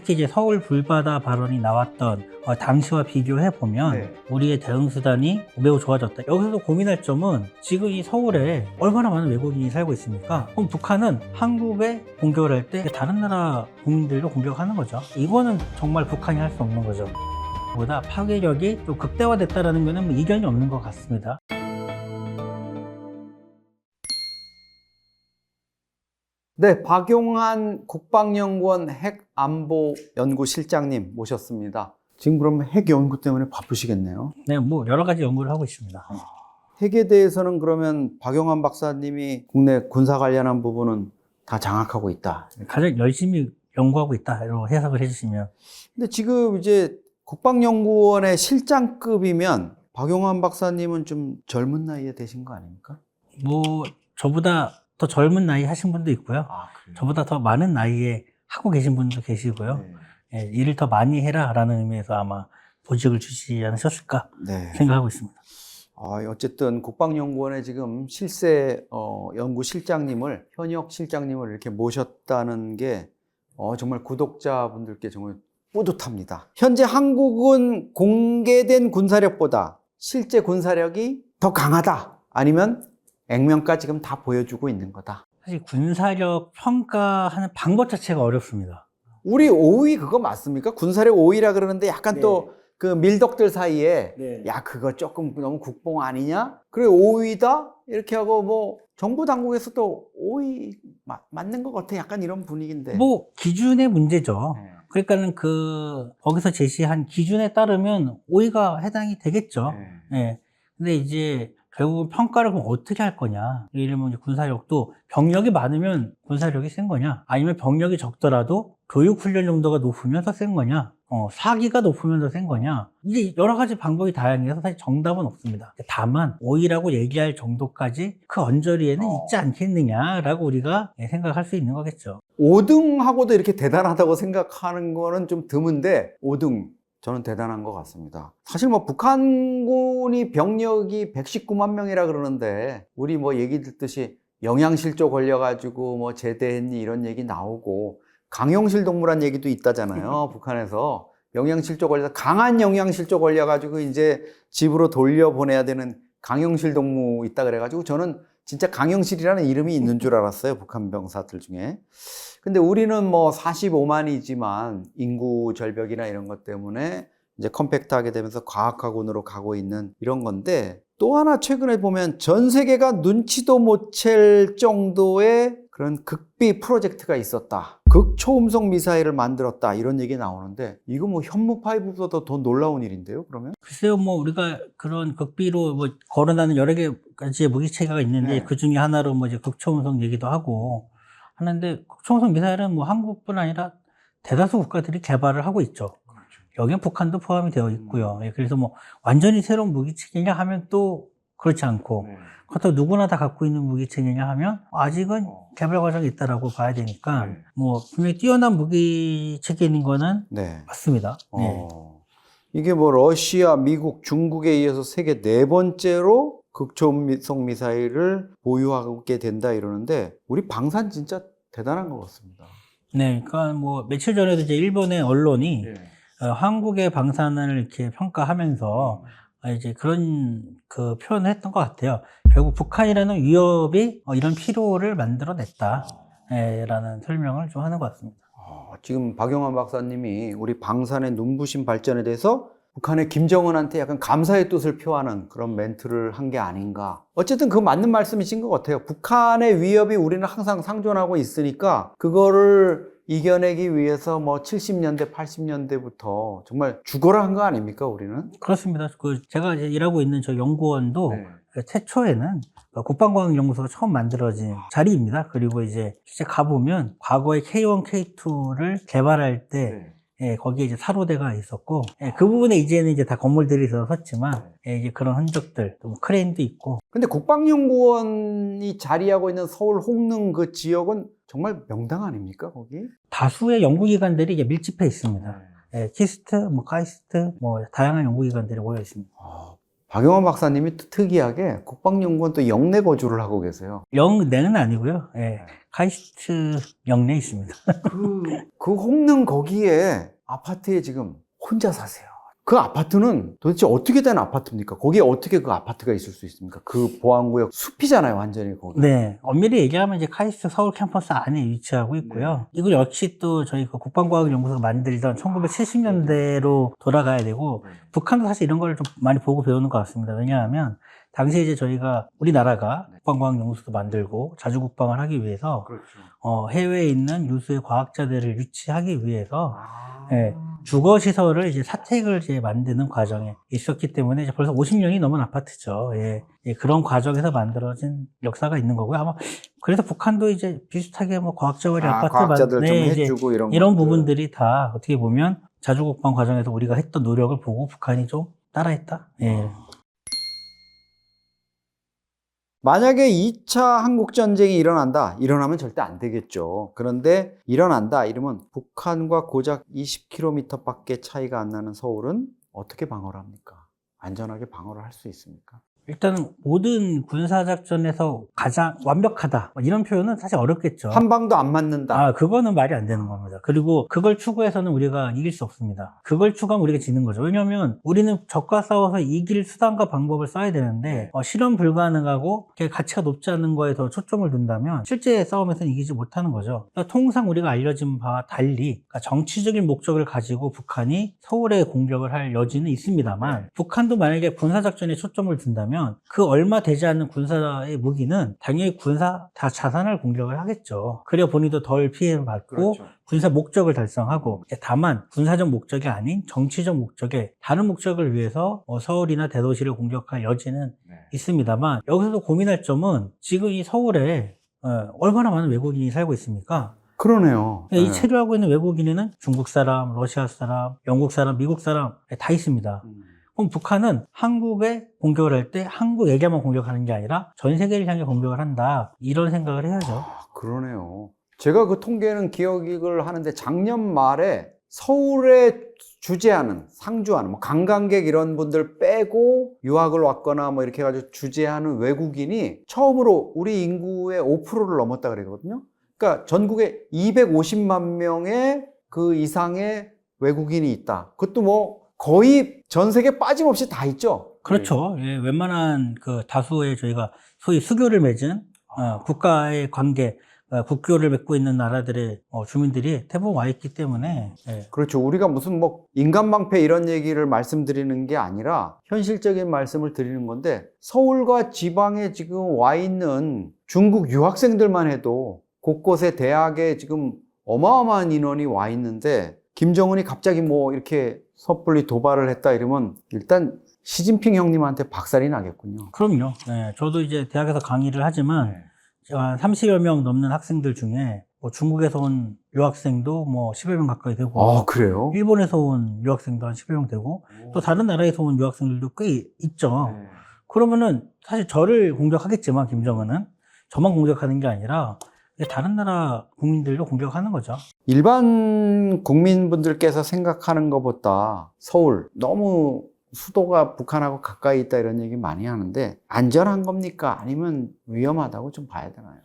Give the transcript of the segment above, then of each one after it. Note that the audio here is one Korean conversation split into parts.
특히 이제 서울 불바다 발언이 나왔던 당시와 비교해 보면 네. 우리의 대응 수단이 매우 좋아졌다. 여기서도 고민할 점은 지금 이 서울에 얼마나 많은 외국인이 살고 있습니까? 그럼 북한은 한국에 공격을 할 때 다른 나라 국민들도 공격하는 거죠. 이거는 정말 북한이 할 수 없는 거죠. 보다 파괴력이 좀 극대화됐다라는 거는 뭐 이견이 없는 것 같습니다. 네, 박용한 국방연구원 핵안보연구실장님 모셨습니다. 지금 그럼 핵 연구 때문에 바쁘시겠네요. 네, 뭐 여러 가지 연구를 하고 있습니다. 핵에 대해서는 그러면 박용한 박사님이 국내 군사 관련한 부분은 다 장악하고 있다. 가장 열심히 연구하고 있다. 이렇게 해석을 해주시면. 근데 지금 이제 국방연구원의 실장급이면 박용한 박사님은 좀 젊은 나이에 되신 거 아닙니까? 뭐 저보다 더 젊은 나이 하신 분도 있고요. 그래요? 저보다 더 많은 나이에 하고 계신 분도 계시고요. 네. 예, 일을 더 많이 해라라는 의미에서 아마 보직을 주시지 않으셨을까 네. 생각하고 있습니다. 어쨌든 국방연구원에 지금 실세 연구실장님을, 현역 실장님을 이렇게 모셨다는 게 정말 구독자분들께 정말 뿌듯합니다. 현재 한국은 공개된 군사력보다 실제 군사력이 더 강하다, 아니면 액면가 지금 다 보여주고 있는 거다. 사실 군사력 평가하는 방법 자체가 어렵습니다. 우리 5위 그거 맞습니까? 군사력 5위라 그러는데 약간 네. 또 그 밀덕들 사이에 네. 야 그거 조금 너무 국뽕 아니냐? 그래 5위다? 이렇게 하고 뭐 정부 당국에서도 5위 맞는 것 같아, 약간 이런 분위기인데. 뭐 기준의 문제죠. 네. 그러니까는 거기서 제시한 기준에 따르면 오이가 해당이 되겠죠. 네. 예. 근데 이제 결국은 평가를 그럼 어떻게 할 거냐. 예를 들면 이제 군사력도 병력이 많으면 군사력이 센 거냐, 아니면 병력이 적더라도 교육훈련 정도가 높으면 더 센 거냐, 사기가 높으면 더 센 거냐. 이제 여러 가지 방법이 다양해서 사실 정답은 없습니다. 다만 오이라고 얘기할 정도까지 그 언저리에는 있지 않겠느냐라고 우리가 생각할 수 있는 거겠죠. 5등하고도 이렇게 대단하다고 생각하는 거는 좀 드문데 5등 저는 대단한 것 같습니다. 사실 뭐 북한군이 병력이 119만 명이라 그러는데 우리 뭐 얘기 듣듯이 영양실조 걸려가지고 뭐 제대했니 이런 얘기 나오고, 강용실 동무란 얘기도 있다잖아요. 북한에서 영양실조 걸려서, 강한 영양실조 걸려가지고 이제 집으로 돌려보내야 되는 강용실 동무 있다 그래가지고 저는 진짜 강용실이라는 이름이 있는 줄 알았어요, 북한 병사들 중에. 근데 우리는 뭐 45만이지만 인구 절벽이나 이런 것 때문에 이제 컴팩트하게 되면서 과학학원으로 가고 있는 이런 건데, 또 하나 최근에 보면 전 세계가 눈치도 못 챌 정도의 그런 극비 프로젝트가 있었다. 극초음속 미사일을 만들었다, 이런 얘기 나오는데 이거 뭐 현무5보다 더 놀라운 일인데요, 그러면? 글쎄요, 뭐 우리가 그런 극비로 뭐 거론하는 여러 가지의 무기체계가 있는데 네. 그 중에 하나로 뭐 이제 극초음속 얘기도 하고 하는데, 극초음속 미사일은 뭐 한국뿐 아니라 대다수 국가들이 개발을 하고 있죠. 여기는 북한도 포함이 되어 있고요. 예, 그래서 뭐 완전히 새로운 무기체계냐 하면 또 그렇지 않고, 그렇다고 누구나 다 갖고 있는 무기체계냐 하면 아직은 개발 과정이 있다라고 봐야 되니까 뭐 분명히 뛰어난 무기체계인 거는 네. 맞습니다. 네. 이게 뭐 러시아, 미국, 중국에 이어서 세계 4번째로 극초음속 미사일을 보유하게 된다 이러는데, 우리 방산 진짜 대단한 것 같습니다. 네, 그러니까 뭐 며칠 전에도 이제 일본의 언론이 한국의 방산을 이렇게 평가하면서 이제 그런 그 표현을 했던 것 같아요. 결국 북한이라는 위협이 이런 필요를 만들어냈다, 라는 설명을 좀 하는 것 같습니다. 지금 박용한 박사님이 우리 방산의 눈부신 발전에 대해서 북한의 김정은한테 약간 감사의 뜻을 표하는 그런 멘트를 한 게 아닌가. 어쨌든 그 맞는 말씀이신 것 같아요. 북한의 위협이 우리는 항상 상존하고 있으니까 그거를 이겨내기 위해서 뭐 70년대, 80년대부터 정말 죽어라 한 거 아닙니까, 우리는? 그렇습니다. 제가 이제 일하고 있는 저 연구원도 최초에는 국방과학연구소가 처음 만들어진 자리입니다. 그리고 이제 실제 가보면 과거에 K1, K2를 개발할 때 거기에 이제 사로대가 있었고, 그 부분에 이제는 이제 다 건물들이 들어섰지만, 이제 그런 흔적들, 또 뭐 크레인도 있고. 근데 국방연구원이 자리하고 있는 서울 홍릉 그 지역은 정말 명당 아닙니까, 거기? 다수의 연구기관들이 이제 밀집해 있습니다. 키스트, 뭐 카이스트, 뭐 다양한 연구기관들이 모여 있습니다. 박용한 박사님이 또 특이하게 국방연구원 또 영내 거주를 하고 계세요. 영내는 아니고요. 카이스트 영내에 있습니다. 그 홍릉 거기에 아파트에 지금 혼자 사세요. 그 아파트는 도대체 어떻게 된 아파트입니까? 거기에 어떻게 그 아파트가 있을 수 있습니까? 그 보안구역 숲이잖아요, 완전히 거기. 네, 엄밀히 얘기하면 이제 카이스트 서울 캠퍼스 안에 위치하고 있고요. 이거 역시 또 저희 그 국방과학연구소가 만들던 1970년대로 돌아가야 되고, 북한도 사실 이런 걸 좀 많이 보고 배우는 것 같습니다. 왜냐하면 당시에 이제 저희가 우리나라가 국방과학연구소도 만들고 자주국방을 하기 위해서 해외에 있는 유수의 과학자들을 유치하기 위해서 예, 주거시설을 이제 사택을 이제 만드는 과정에 있었기 때문에 이제 벌써 50년이 넘은 아파트죠. 예, 예, 그런 과정에서 만들어진 역사가 있는 거고요. 아마 그래서 북한도 이제 비슷하게 뭐 과학자원이 아파트 과학자들 좀 이제 해주고 이런 이런 것들. 부분들이 다 어떻게 보면 자주국방 과정에서 우리가 했던 노력을 보고 북한이 좀 따라했다. 예. 만약에 2차 한국전쟁이 일어난다. 일어나면 절대 안 되겠죠. 그런데 일어난다. 이러면 북한과 고작 20km 밖에 차이가 안 나는 서울은 어떻게 방어를 합니까? 안전하게 방어를 할 수 있습니까? 일단 모든 군사작전에서 가장 완벽하다 뭐 이런 표현은 사실 어렵겠죠. 한 방도 안 맞는다. 그거는 말이 안 되는 겁니다. 그리고 그걸 추구해서는 우리가 이길 수 없습니다. 그걸 추구하면 우리가 지는 거죠. 왜냐하면 우리는 적과 싸워서 이길 수단과 방법을 써야 되는데 실현 불가능하고 가치가 높지 않은 거에 더 초점을 둔다면 실제 싸움에서는 이기지 못하는 거죠. 그러니까 통상 우리가 알려진 바와 달리 그러니까 정치적인 목적을 가지고 북한이 서울에 공격을 할 여지는 있습니다만 북한도 만약에 군사작전에 초점을 둔다면 그 얼마 되지 않는 군사의 무기는 당연히 군사 다 자산을 공격을 하겠죠. 그래 본인도 덜 피해를 받고 군사 목적을 달성하고 다만 군사적 목적이 아닌 정치적 목적의 다른 목적을 위해서 서울이나 대도시를 공격할 여지는 있습니다만 여기서도 고민할 점은 지금 이 서울에 얼마나 많은 외국인이 살고 있습니까? 그러네요. 이 체류하고 있는 외국인에는 중국 사람, 러시아 사람, 영국 사람, 미국 사람 다 있습니다. 그럼 북한은 한국에 공격을 할 때 한국에게만 공격하는 게 아니라 전 세계를 향해 공격을 한다. 이런 생각을 해야죠. 그러네요. 제가 그 통계는 기억을 하는데 작년 말에 서울에 주재하는, 상주하는, 뭐 관광객 이런 분들 빼고 유학을 왔거나 뭐 이렇게 해가지고 주재하는 외국인이 처음으로 우리 인구의 5%를 넘었다 그러거든요. 그러니까 전국에 250만 명의 그 이상의 외국인이 있다. 그것도 뭐 거의 전 세계 빠짐없이 다 있죠. 그렇죠. 예, 웬만한 그 다수의 저희가 소위 수교를 맺은 국가의 관계, 국교를 맺고 있는 나라들의 주민들이 대부분 와 있기 때문에. 예. 그렇죠. 우리가 무슨 뭐 인간방패 이런 얘기를 말씀드리는 게 아니라 현실적인 말씀을 드리는 건데 서울과 지방에 지금 와 있는 중국 유학생들만 해도 곳곳에 대학에 지금 어마어마한 인원이 와 있는데 김정은이 갑자기 뭐 이렇게 섣불리 도발을 했다 이러면 일단 시진핑 형님한테 박살이 나겠군요. 그럼요. 네, 저도 이제 대학에서 강의를 하지만 한 30여 명 넘는 학생들 중에 뭐 중국에서 온 유학생도 뭐 10여 명 가까이 되고 아, 그래요? 일본에서 온 유학생도 한 10여 명 되고 또 다른 나라에서 온 유학생들도 꽤 있죠. 그러면은 사실 저를 공격하겠지만 김정은은 저만 공격하는 게 아니라 다른 나라 국민들도 공격하는 거죠. 일반 국민분들께서 생각하는 것보다 서울 너무 수도가 북한하고 가까이 있다 이런 얘기 많이 하는데 안전한 겁니까? 아니면 위험하다고 좀 봐야 되나요?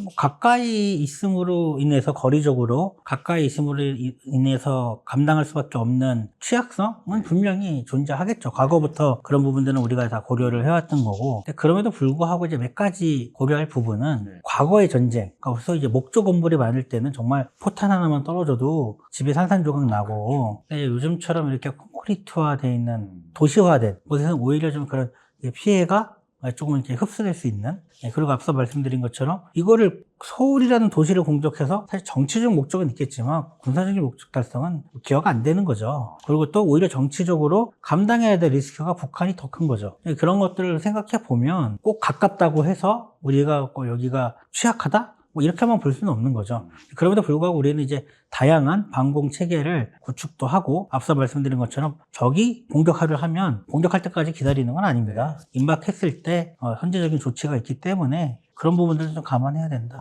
뭐 가까이 있음으로 인해서 거리적으로 가까이 있음으로 인해서 감당할 수밖에 없는 취약성은 분명히 존재하겠죠. 과거부터 그런 부분들은 우리가 다 고려를 해왔던 거고. 근데 그럼에도 불구하고 이제 몇 가지 고려할 부분은 과거의 전쟁. 그래서 이제 목조 건물이 많을 때는 정말 포탄 하나만 떨어져도 집에 산산조각 나고 요즘처럼 이렇게 콘크리트화되어 있는 도시화된 곳에서는 오히려 좀 그런 피해가 조금 이렇게 흡수될 수 있는. 그리고 앞서 말씀드린 것처럼 이거를 서울이라는 도시를 공격해서 사실 정치적 목적은 있겠지만 군사적인 목적 달성은 기여가 안 되는 거죠. 그리고 또 오히려 정치적으로 감당해야 될 리스크가 북한이 더 큰 거죠. 그런 것들을 생각해 보면 꼭 가깝다고 해서 우리가 여기가 취약하다? 뭐 이렇게만 볼 수는 없는 거죠. 그럼에도 불구하고 우리는 이제 다양한 방공 체계를 구축도 하고 앞서 말씀드린 것처럼 적이 공격하려 하면 공격할 때까지 기다리는 건 아닙니다. 임박했을 때 선제적인 조치가 있기 때문에 그런 부분들도 좀 감안해야 된다.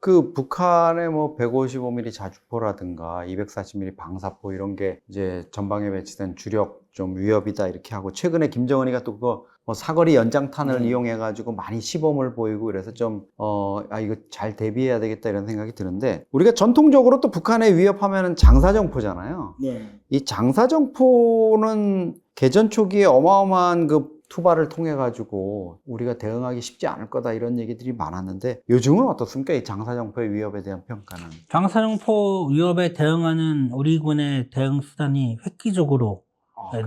그 북한의 뭐 155mm 자주포라든가 240mm 방사포 이런 게 이제 전방에 배치된 주력 좀 위협이다 이렇게 하고, 최근에 김정은이가 또 그거 뭐 사거리 연장탄을 이용해 가지고 많이 시범을 보이고, 그래서 좀 이거 잘 대비해야 되겠다 이런 생각이 드는데, 우리가 전통적으로 또 북한에 위협하면은 장사정포잖아요. 네. 이 장사정포는 개전 초기에 어마어마한 그 투발을 통해 가지고 우리가 대응하기 쉽지 않을 거다 이런 얘기들이 많았는데, 요즘은 어떻습니까? 이 장사정포의 위협에 대한 평가는? 장사정포 위협에 대응하는 우리 군의 대응 수단이 획기적으로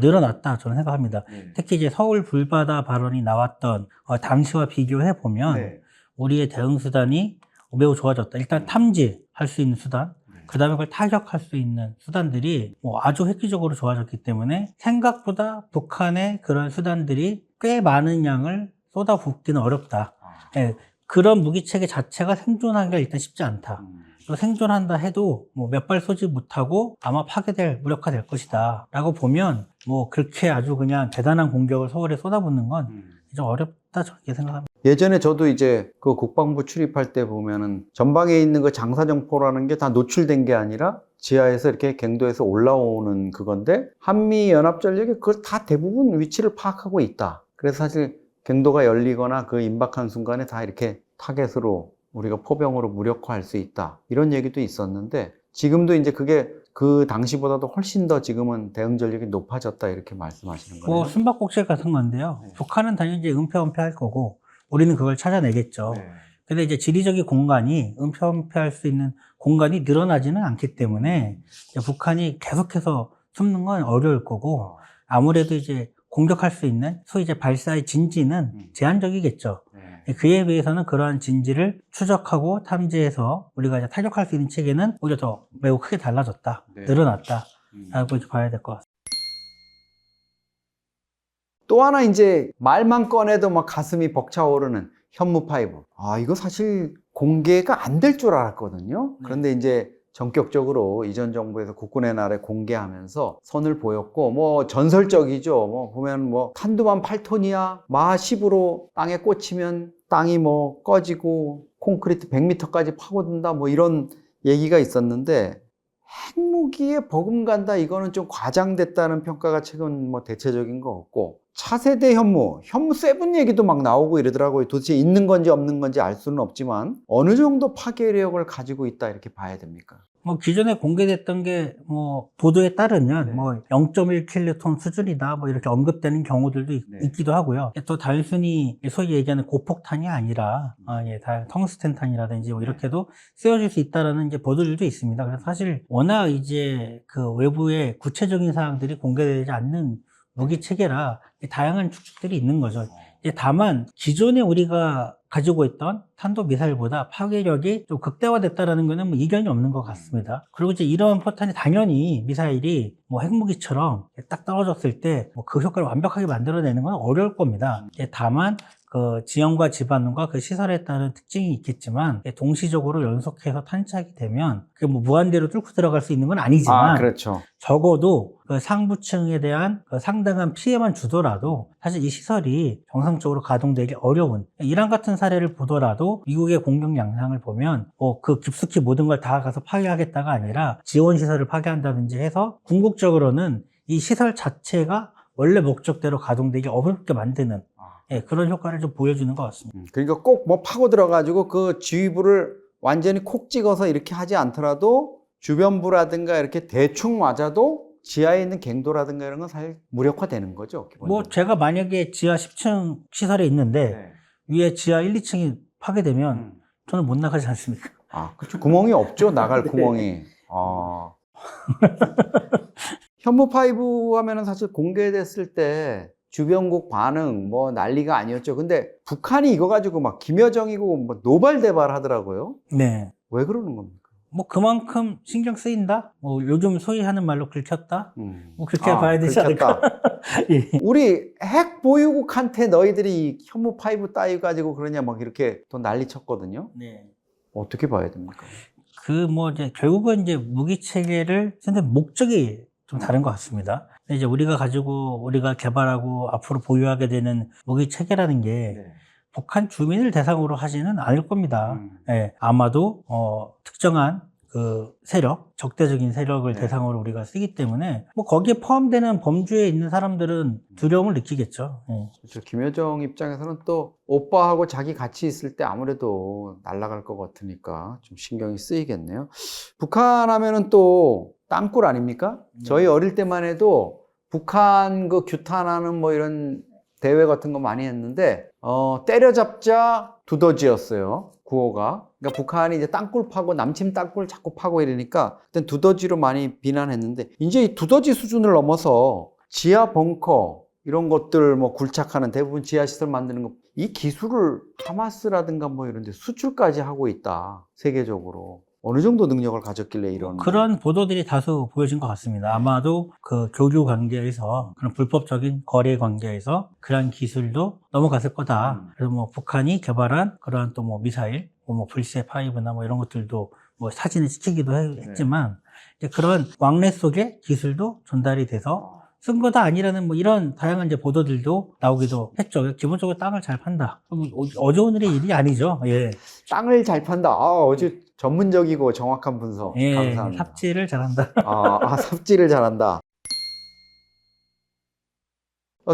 늘어났다 저는 생각합니다. 네. 특히 이제 서울 불바다 발언이 나왔던 당시와 비교해 보면 네. 우리의 대응 수단이 매우 좋아졌다. 일단 탐지할 수 있는 수단, 그 다음에 그걸 타격할 수 있는 수단들이 아주 획기적으로 좋아졌기 때문에 생각보다 북한의 그런 수단들이 꽤 많은 양을 쏟아붓기는 어렵다. 예, 그런 무기체계 자체가 생존하기가 일단 쉽지 않다. 또 생존한다 해도 몇 발 쏘지 못하고 아마 파괴될, 무력화될 것이다 라고 보면 그렇게 아주 그냥 대단한 공격을 서울에 쏟아붓는 건 좀 어렵다 저렇게 생각합니다. 예전에 저도 이제 그 국방부 출입할 때 보면은 전방에 있는 그 장사정포라는 게 다 노출된 게 아니라 지하에서 이렇게 갱도에서 올라오는 그건데, 한미연합전력이 그걸 다 대부분 위치를 파악하고 있다. 그래서 사실 갱도가 열리거나 그 임박한 순간에 다 이렇게 타겟으로 우리가 포병으로 무력화할 수 있다. 이런 얘기도 있었는데, 지금도 이제 그게 그 당시보다도 훨씬 더 지금은 대응 전력이 높아졌다 이렇게 말씀하시는 거예요. 숨바꼭질 같은 건데요. 네. 북한은 당연히 이제 은폐할 거고 우리는 그걸 찾아내겠죠. 네. 근데 이제 지리적인 공간이 은폐할 수 있는 공간이 늘어나지는 않기 때문에 이제 북한이 계속해서 숨는 건 어려울 거고, 아무래도 이제 공격할 수 있는 소위 이제 발사의 진지는 제한적이겠죠. 네. 그에 비해서는 그러한 진지를 추적하고 탐지해서 우리가 이제 타격할 수 있는 체계는 오히려 더 매우 크게 달라졌다, 네. 늘어났다 라고 이렇게 봐야 될 것 같습니다. 또 하나 이제 말만 꺼내도 막 가슴이 벅차오르는 현무5. 이거 사실 공개가 안 될 줄 알았거든요. 그런데 이제 전격적으로 이전 정부에서 국군의 날에 공개하면서 선을 보였고, 전설적이죠. 보면 탄두만 8톤이야. 마 10으로 땅에 꽂히면 땅이 꺼지고 콘크리트 100m까지 파고든다. 이런 얘기가 있었는데, 핵무기에 버금간다, 이거는 좀 과장됐다는 평가가 최근 대체적인 것 같고, 차세대 현무 7 얘기도 막 나오고 이러더라고요. 도대체 있는 건지 없는 건지 알 수는 없지만 어느 정도 파괴력을 가지고 있다 이렇게 봐야 됩니까? 기존에 공개됐던 게 보도에 따르면 네. 0.1킬로톤 수준이다 이렇게 언급되는 경우들도 있기도 하고요. 또 단순히 소위 얘기하는 고폭탄이 아니라 텅스텐탄이라든지 이렇게도 쓰여질 수 있다라는 이제 보도들도 있습니다. 그래서 사실 워낙 이제 그 외부의 구체적인 사항들이 공개되지 않는 무기 체계라 다양한 추측들이 있는 거죠. 다만 기존에 우리가 가지고 있던 탄도미사일보다 파괴력이 좀 극대화됐다라는 것은 이견이 없는 것 같습니다. 그리고 이제 이런 포탄이 당연히 미사일이 핵무기처럼 딱 떨어졌을 때 그 효과를 완벽하게 만들어내는 건 어려울 겁니다. 다만 그 지형과 지반과 그 시설에 따른 특징이 있겠지만, 동시적으로 연속해서 탄착이 되면 그게 무한대로 뚫고 들어갈 수 있는 건 아니지만, 그렇죠. 적어도 그 상부층에 대한 그 상당한 피해만 주더라도 사실 이 시설이 정상적으로 가동되기 어려운 이란 같은 사례를 보더라도 미국의 공격 양상을 보면 그 깊숙이 모든 걸 다 가서 파괴하겠다가 아니라 지원 시설을 파괴한다든지 해서 궁극적으로는 이 시설 자체가 원래 목적대로 가동되기 어렵게 만드는 그런 효과를 좀 보여주는 것 같습니다. 그러니까 꼭 파고 들어가지고 그 지휘부를 완전히 콕 찍어서 이렇게 하지 않더라도 주변부라든가 이렇게 대충 맞아도 지하에 있는 갱도라든가 이런 건 사실 무력화되는 거죠. 기본적으로. 제가 만약에 지하 10층 시설에 있는데 위에 지하 1, 2층이 파괴되면 저는 못 나가지 않습니까? 그렇죠. 구멍이 없죠. 나갈 구멍이. 현무5 하면은 사실 공개됐을 때 주변국 반응 난리가 아니었죠. 근데 북한이 이거 가지고 막 김여정이고 노발대발 하더라고요. 네. 왜 그러는 겁니까? 그만큼 신경 쓰인다? 요즘 소위 하는 말로 긁혔다? 그렇게 봐야 되지 긁혔다. 않을까? 예. 우리 핵 보유국한테 너희들이 현무5 따위 가지고 그러냐 막 이렇게 또 난리 쳤거든요. 네. 어떻게 봐야 됩니까? 이제 결국은 이제 무기 체계를 쓰는 목적이 좀 다른 것 같습니다. 이제 우리가 개발하고 앞으로 보유하게 되는 무기 체계라는 게 북한 주민을 대상으로 하지는 않을 겁니다. 예, 아마도 특정한 그 세력, 적대적인 세력을 네. 대상으로 우리가 쓰기 때문에 뭐 거기에 포함되는 범주에 있는 사람들은 두려움을 느끼겠죠. 예. 그렇죠. 김여정 입장에서는 또 오빠하고 자기 같이 있을 때 아무래도 날아갈 것 같으니까 좀 신경이 쓰이겠네요. 북한 하면은 또 땅굴 아닙니까? 저희 어릴 때만 해도 북한 그 규탄하는 뭐 이런 대회 같은 거 많이 했는데 때려잡자 두더지였어요. 구호가. 그러니까 북한이 이제 땅굴 파고 남침 땅굴 자꾸 파고 이러니까 그때 두더지로 많이 비난했는데 이제 이 두더지 수준을 넘어서 지하 벙커 이런 것들 뭐 굴착하는 대부분 지하 시설 만드는 거 이 기술을 하마스라든가 뭐 이런 데 수출까지 하고 있다. 세계적으로. 어느 정도 능력을 가졌길래 이런 그런 보도들이 다수 보여진 것 같습니다. 아마도 그 교류 관계에서 그런 불법적인 거래 관계에서 그런 기술도 넘어갔을 거다. 그래서 뭐 북한이 개발한 그러한 또 뭐 미사일, 뭐 불새 파이브나 뭐 이런 것들도 뭐 사진에 찍히기도 했지만 이제 그런 왕래 속에 기술도 전달이 돼서 쓴 거다 아니라는 뭐 이런 다양한 이제 보도들도 나오기도 했죠. 기본적으로 땅을 잘 판다. 어제 오늘의 일이 아니죠. 예. 땅을 잘 판다. 어제 전문적이고 정확한 분석 예, 감사합니다. 삽질을 잘한다. 삽질을 잘한다.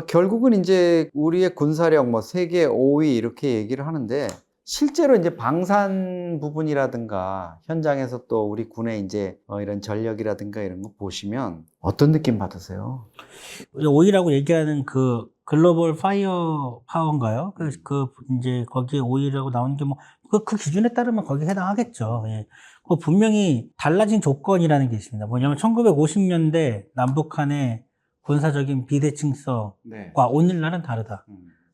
결국은 이제 우리의 군사력 뭐 세계 5위 이렇게 얘기를 하는데 실제로 이제 방산 부분이라든가 현장에서 또 우리 군의 이제 이런 전력이라든가 이런 거 보시면 어떤 느낌 받으세요? 5위라고 얘기하는 그 글로벌 파이어 파워인가요? 이제 거기에 5위라고 나오는 게 뭐, 그 기준에 따르면 거기에 해당하겠죠. 예. 그 분명히 달라진 조건이라는 게 있습니다. 뭐냐면 1950년대 남북한의 군사적인 비대칭성과 오늘날은 다르다.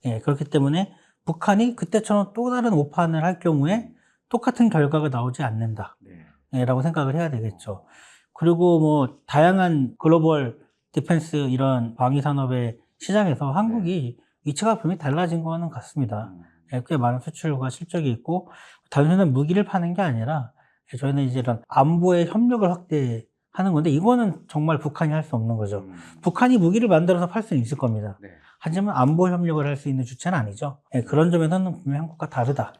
예, 그렇기 때문에 북한이 그때처럼 또 다른 오판을 할 경우에 똑같은 결과가 나오지 않는다. 예, 라고 생각을 해야 되겠죠. 그리고 뭐, 다양한 글로벌 디펜스 이런 방위산업의 시장에서 한국이 위치가 분명히 달라진 거는 같습니다. 예, 꽤 많은 수출과 실적이 있고, 단순한 무기를 파는 게 아니라, 저희는 이제 이런 안보의 협력을 확대하는 건데, 이거는 정말 북한이 할 수 없는 거죠. 북한이 무기를 만들어서 팔 수는 있을 겁니다. 하지만 안보 협력을 할 수 있는 주체는 아니죠. 예, 그런 점에서는 분명히 한국과 다르다.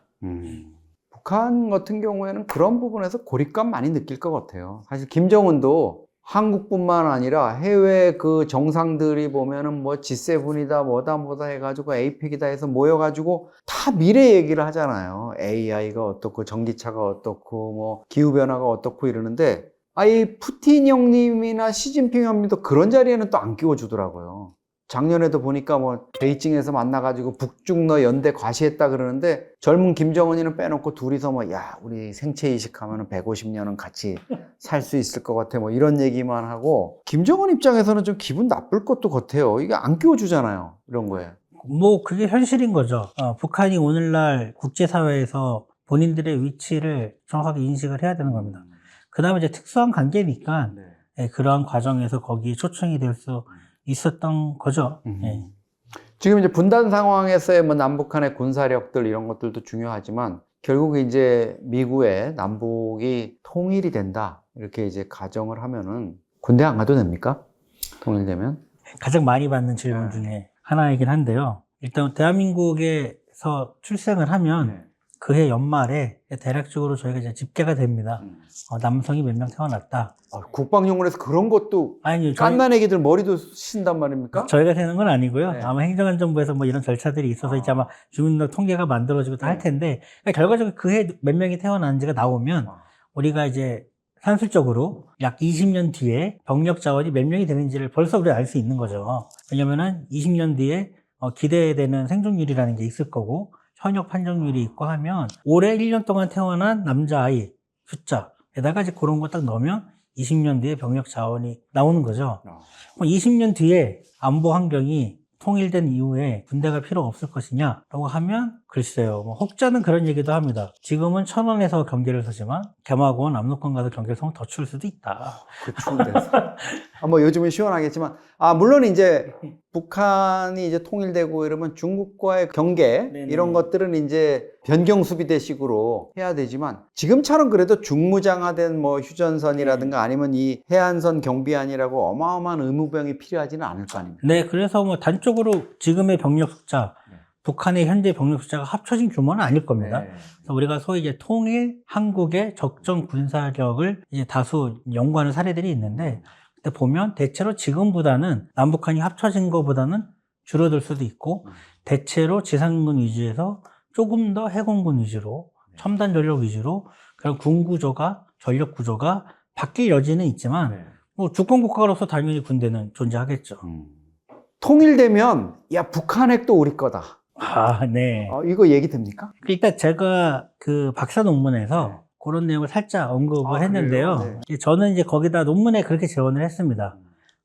북한 같은 경우에는 그런 부분에서 고립감 많이 느낄 것 같아요. 사실 김정은도 한국뿐만 아니라 해외 그 정상들이 보면은 뭐 G7이다 뭐다 해가지고 에이펙이다 해서 모여가지고 다 미래 얘기를 하잖아요. AI가 어떻고 전기차가 어떻고 뭐 기후변화가 어떻고 이러는데 이 푸틴 형님이나 시진핑 형님도 그런 자리에는 또 안 끼워주더라고요. 작년에도 보니까 뭐 베이징에서 만나가지고 북중러 연대 과시했다 그러는데 젊은 김정은이는 빼놓고 둘이서 뭐 우리 생체 이식하면 150년은 같이 살 수 있을 것 같아 뭐 이런 얘기만 하고 김정은 입장에서는 좀 기분 나쁠 것도 같아요. 이게 안 끼워주잖아요. 이런 거에. 뭐 그게 현실인 거죠. 북한이 오늘날 국제사회에서 본인들의 위치를 정확하게 인식을 해야 되는 겁니다. 그 다음에 이제 특수한 관계니까 예, 그러한 과정에서 거기에 초청이 될 수 있었던 거죠. 예. 지금 이제 분단 상황에서의 뭐 남북한의 군사력들 이런 것들도 중요하지만 결국 이제 미국의 남북이 통일이 된다 이렇게 이제 가정을 하면은 군대 안 가도 됩니까? 통일되면? 가장 많이 받는 질문 중에 하나이긴 한데요. 일단 대한민국에서 출생을 하면 그해 연말에 대략적으로 저희가 이제 집계가 됩니다. 남성이 몇 명 태어났다. 국방용으로서 그런 것도 아니요. 깐난 애기들 머리도 신단 말입니까? 저희가 세는 건 아니고요. 네. 아마 행정안전부에서 뭐 이런 절차들이 있어서 이제 아마 주민등록 통계가 만들어지고 할 텐데 그러니까 결과적으로 그해 몇 명이 태어난지가 나오면 우리가 이제 산술적으로 약 20년 뒤에 병력 자원이 몇 명이 되는지를 벌써 우리가 알 수 있는 거죠. 왜냐면은 20년 뒤에 기대되는 생존율이라는 게 있을 거고 현역 판정률이 있고 하면 올해 1년 동안 태어난 남자아이 숫자에다가 이제 그런 거 딱 넣으면 20년 뒤에 병력 자원이 나오는 거죠. 20년 뒤에 안보 환경이 통일된 이후에 군대가 필요가 없을 것이냐라고 하면 글쎄요. 뭐 혹자는 그런 얘기도 합니다. 지금은 천원에서 경계를 서지만 개마고원 압록강 가서 경계를 서면 더 추울 수도 있다. 그 추운 데서. 뭐 요즘은 시원하겠지만 물론 이제 북한이 이제 통일되고 이러면 중국과의 경계 네네. 이런 것들은 이제 변경 수비대식으로 해야 되지만 지금처럼 그래도 중무장화된 뭐 휴전선이라든가 아니면 이 해안선 경비안이라고 어마어마한 의무병이 필요하지는 않을 거 아닙니까? 네, 그래서 뭐 단적으로 지금의 병력 숫자 북한의 현재 병력 숫자가 합쳐진 규모는 아닐 겁니다. 네. 그래서 우리가 소위 이제 통일 한국의 적정 군사력을 이제 다수 연구하는 사례들이 있는데, 그때 보면 대체로 지금보다는 남북한이 합쳐진 것보다는 줄어들 수도 있고, 대체로 지상군 위주에서 조금 더 해군군 위주로, 첨단 전력 위주로, 그런 군 구조가, 전력 구조가 바뀔 여지는 있지만, 네. 뭐 주권 국가로서 당연히 군대는 존재하겠죠. 통일되면 야 북한 핵도 우리 거다. 아, 네. 이거 얘기 됩니까? 일단 제가 그 박사 논문에서 그런 내용을 살짝 언급을 했는데요. 그래요? 저는 이제 거기다 논문에 그렇게 제언을 했습니다.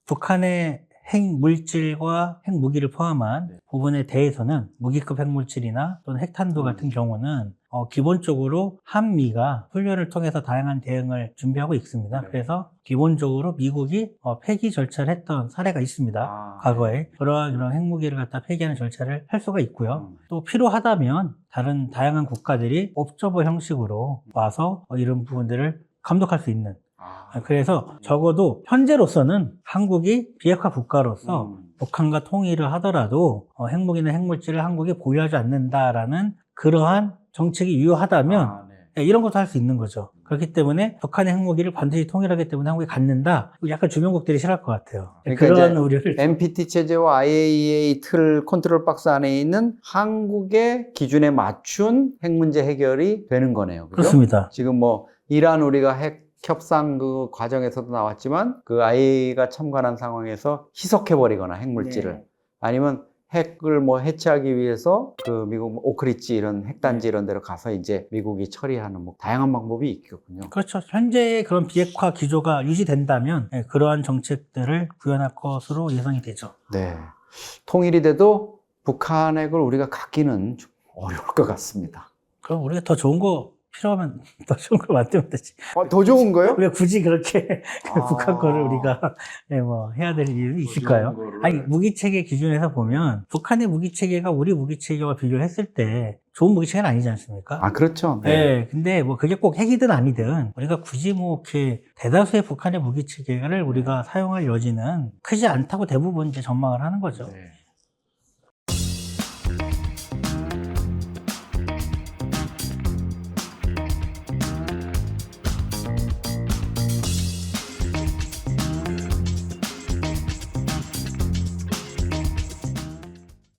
북한의 핵 물질과 핵 무기를 포함한 부분에 대해서는 무기급 핵물질이나 또는 핵탄두 같은 경우는 기본적으로 한미가 훈련을 통해서 다양한 대응을 준비하고 있습니다. 네. 그래서 기본적으로 미국이 폐기 절차를 했던 사례가 있습니다. 과거에 그러한 핵무기를 갖다 폐기하는 절차를 할 수가 있고요. 또 필요하다면 다른 다양한 국가들이 옵저버 형식으로 와서 이런 부분들을 감독할 수 있는, 그래서 적어도 현재로서는 한국이 비핵화 국가로서 북한과 통일을 하더라도 핵무기나 핵물질을 한국이 보유하지 않는다라는 그러한 정책이 유효하다면 이런 것도 할 수 있는 거죠. 그렇기 때문에 북한의 핵무기를 반드시 통일하기 때문에 한국이 갖는다. 약간 주변국들이 싫어할 것 같아요. 그러니까 그런 이제 우려를. NPT 체제와 IAEA 틀 컨트롤 박스 안에 있는 한국의 기준에 맞춘 핵 문제 해결이 되는 거네요. 그죠? 그렇습니다. 지금 뭐 이란 우리가 핵 협상 그 과정에서도 나왔지만 그 IAEA가 참관한 상황에서 희석해버리거나 핵물질을 아니면 핵을 뭐 해체하기 위해서 그 미국 오크리치 이런 핵단지 이런 데로 가서 이제 미국이 처리하는 뭐 다양한 방법이 있겠군요. 그렇죠. 현재의 그런 비핵화 기조가 유지된다면 그러한 정책들을 구현할 것으로 예상이 되죠. 네. 통일이 돼도 북한 핵을 우리가 갖기는 좀 어려울 것 같습니다. 그럼 우리가 더 좋은 거 필요하면 더 좋은 걸 만들면 되지. 더 좋은 거요? 우리가 굳이 그렇게 북한 거를 우리가 뭐 해야 될 이유는 있을까요? 아니, 무기체계 기준에서 보면 북한의 무기체계가 우리 무기체계와 비교를 했을 때 좋은 무기체계는 아니지 않습니까? 그렇죠. 네. 근데 뭐 그게 꼭 핵이든 아니든 우리가 굳이 뭐 이렇게 대다수의 북한의 무기체계를 우리가 사용할 여지는 크지 않다고 대부분 이제 전망을 하는 거죠. 네.